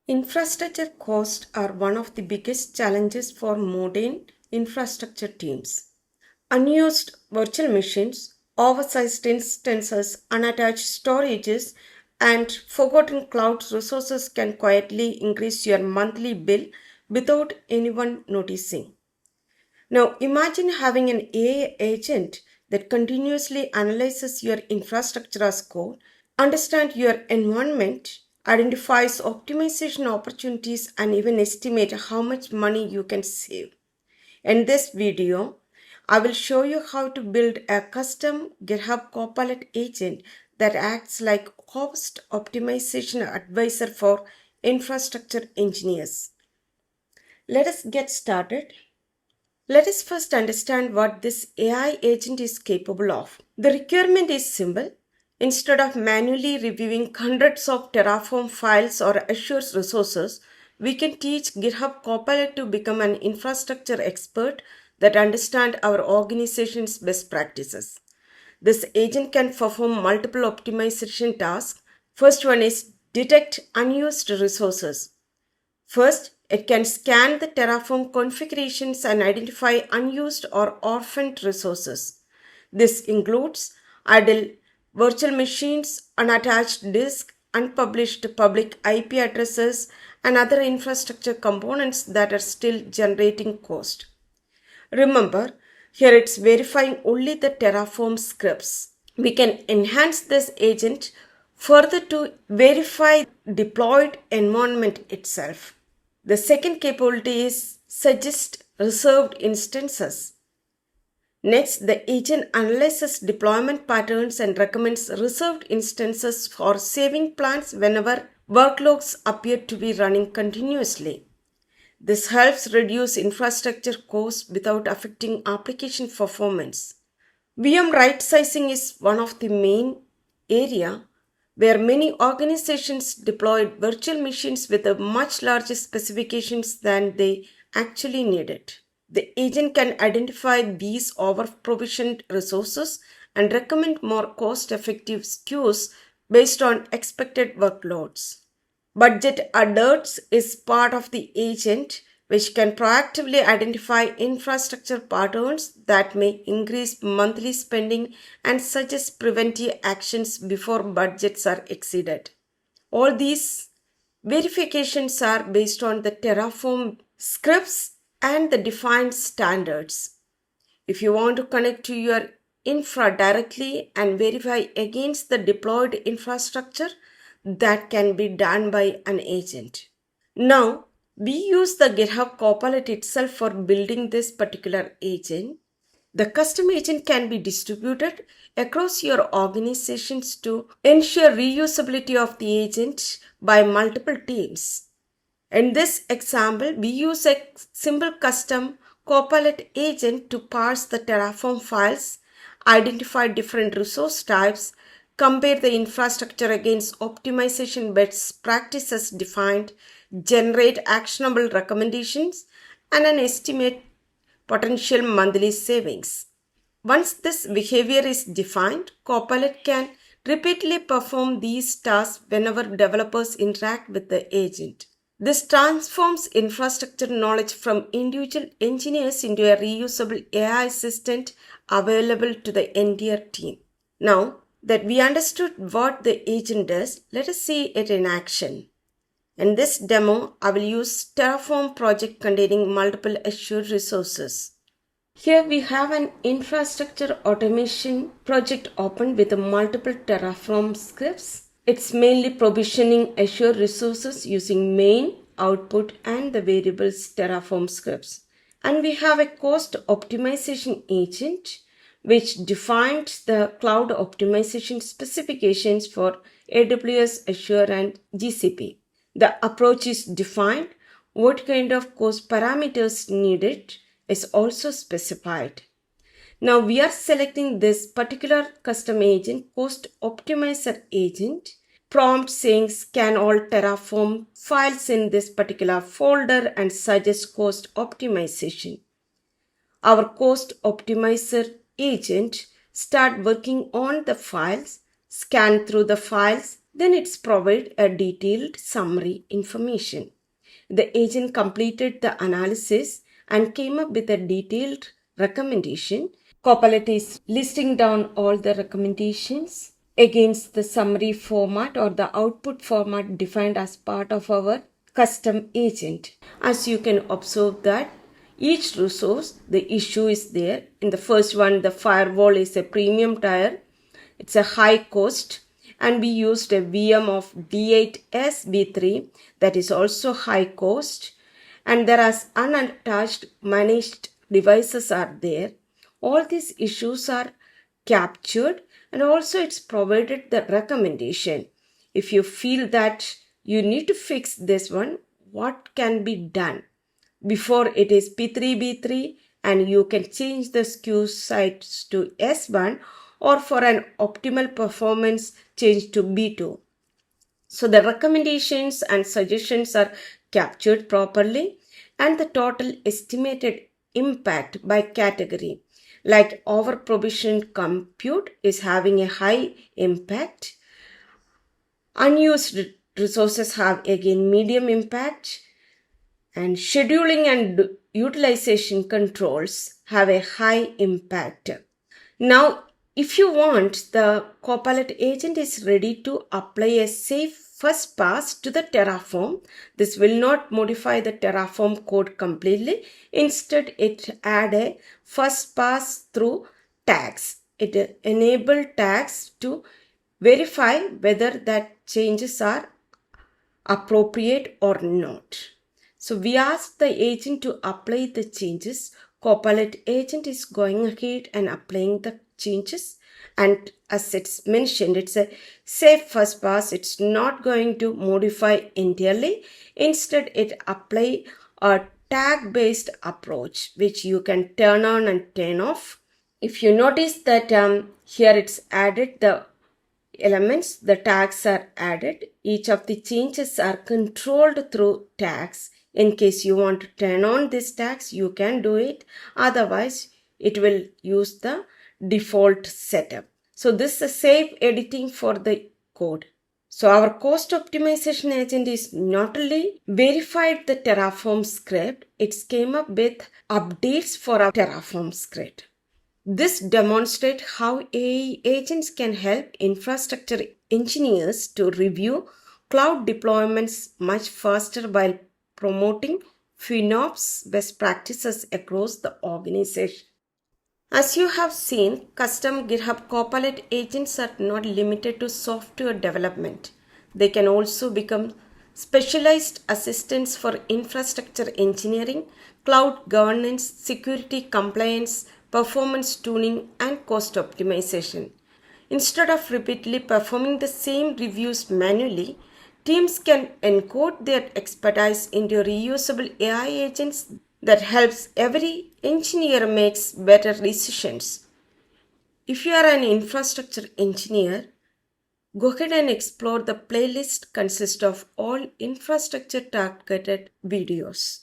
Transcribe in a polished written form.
Infrastructure costs are one of the biggest challenges for modern infrastructure teams. Unused virtual machines, oversized instances, unattached storages, and forgotten cloud resources can quietly increase your monthly bill without anyone noticing. Now, imagine having an AI agent that continuously analyzes your infrastructure as code, understands your environment, identifies optimization opportunities, and even estimate how much money you can save. In this video, I will show you how to build a custom GitHub Copilot agent that acts like cost optimization advisor for infrastructure engineers. Let us get started. Let us first understand what this AI agent is capable of. The requirement is simple. Instead of manually reviewing hundreds of Terraform files or Azure resources, we can teach GitHub Copilot to become an infrastructure expert that understands our organization's best practices. This agent can perform multiple optimization tasks. First one is detect unused resources. First, it can scan the Terraform configurations and identify unused or orphaned resources. This includes idle virtual machines, unattached disk, unpublished public IP addresses, and other infrastructure components that are still generating cost. Remember, here it's verifying only the Terraform scripts. We can enhance this agent further to verify deployed environment itself. The second capability is suggest reserved instances. Next, the agent analyzes deployment patterns and recommends reserved instances for saving plans whenever workloads appear to be running continuously. This helps reduce infrastructure costs without affecting application performance. VM right sizing is one of the main area where many organizations deployed virtual machines with a much larger specifications than they actually needed. The agent can identify these over-provisioned resources and recommend more cost-effective SKUs based on expected workloads. Budget alerts is part of the agent which can proactively identify infrastructure patterns that may increase monthly spending and suggest preventive actions before budgets are exceeded. All these verifications are based on the Terraform scripts and the defined standards. If you want to connect to your infra directly and verify against the deployed infrastructure, that can be done by an agent. Now, we use the GitHub Copilot itself for building this particular agent. The custom agent can be distributed across your organizations to ensure reusability of the agent by multiple teams. In this example, we use a simple custom Copilot agent to parse the Terraform files, identify different resource types, compare the infrastructure against optimization best practices defined, generate actionable recommendations, and an estimate potential monthly savings. Once this behavior is defined, Copilot can repeatedly perform these tasks whenever developers interact with the agent. This transforms infrastructure knowledge from individual engineers into a reusable AI assistant available to the entire team. Now that we understood what the agent does, let us see it in action. In this demo, I will use Terraform project containing multiple Azure resources. Here we have an infrastructure automation project open with multiple Terraform scripts. It's mainly provisioning Azure resources using main, output, and the variables Terraform scripts. And we have a cost optimization agent which defines the cloud optimization specifications for AWS, Azure, and GCP. The approach is defined. What kind of cost parameters needed is also specified. Now we are selecting this particular custom agent, cost optimizer agent. Prompt saying scan all Terraform files in this particular folder and suggest cost optimization. Our cost optimizer agent start working on the files, scan through the files, Then it's provide a detailed summary information. The agent completed the analysis and came up with a detailed recommendation. Copilot is listing down all the recommendations against the summary format or the output format defined as part of our custom agent. As you can observe that each resource, the issue is there. In the first one, the firewall is a premium tier. It's a high cost, and we used a VM of D8S V3 that is also high cost, and there are unattached managed devices are there. All these issues are captured, and also it's provided the recommendation. If you feel that you need to fix this one, what can be done before it is P3B3, and you can change the SKU size to S1, or for an optimal performance change to B2. So the recommendations and suggestions are captured properly, and the total estimated impact by category, like over provisioned compute is having a high impact, unused resources have again medium impact, and scheduling and utilization controls have a high impact. Now, if you want, the Copilot agent is ready to apply a safe first pass to the Terraform. This will not modify the Terraform code completely. Instead, it add a first pass through tags. It enable tags to verify whether that changes are appropriate or not. So we ask the agent to apply the changes. Copilot agent is going ahead and applying the changes, and as it's mentioned, it's a safe first pass. It's not going to modify entirely. Instead, it apply a tag based approach which you can turn on and turn off. If you notice that here it's added the elements, the tags are added. Each of the changes are controlled through tags. In case you want to turn on these tags, you can do it. Otherwise, it will use the default setup. So this is a safe editing for the code. So our cost optimization agent is not only verified the Terraform script, it came up with updates for our Terraform script. This demonstrates how AI agents can help infrastructure engineers to review cloud deployments much faster while promoting FinOps best practices across the organization. As you have seen, custom GitHub Copilot agents are not limited to software development. They can also become specialized assistants for infrastructure engineering, cloud governance, security compliance, performance tuning, and cost optimization. Instead of repeatedly performing the same reviews manually, teams can encode their expertise into reusable AI agents that helps every engineer makes better decisions. If you are an infrastructure engineer, go ahead and explore the playlist consists of all infrastructure targeted videos.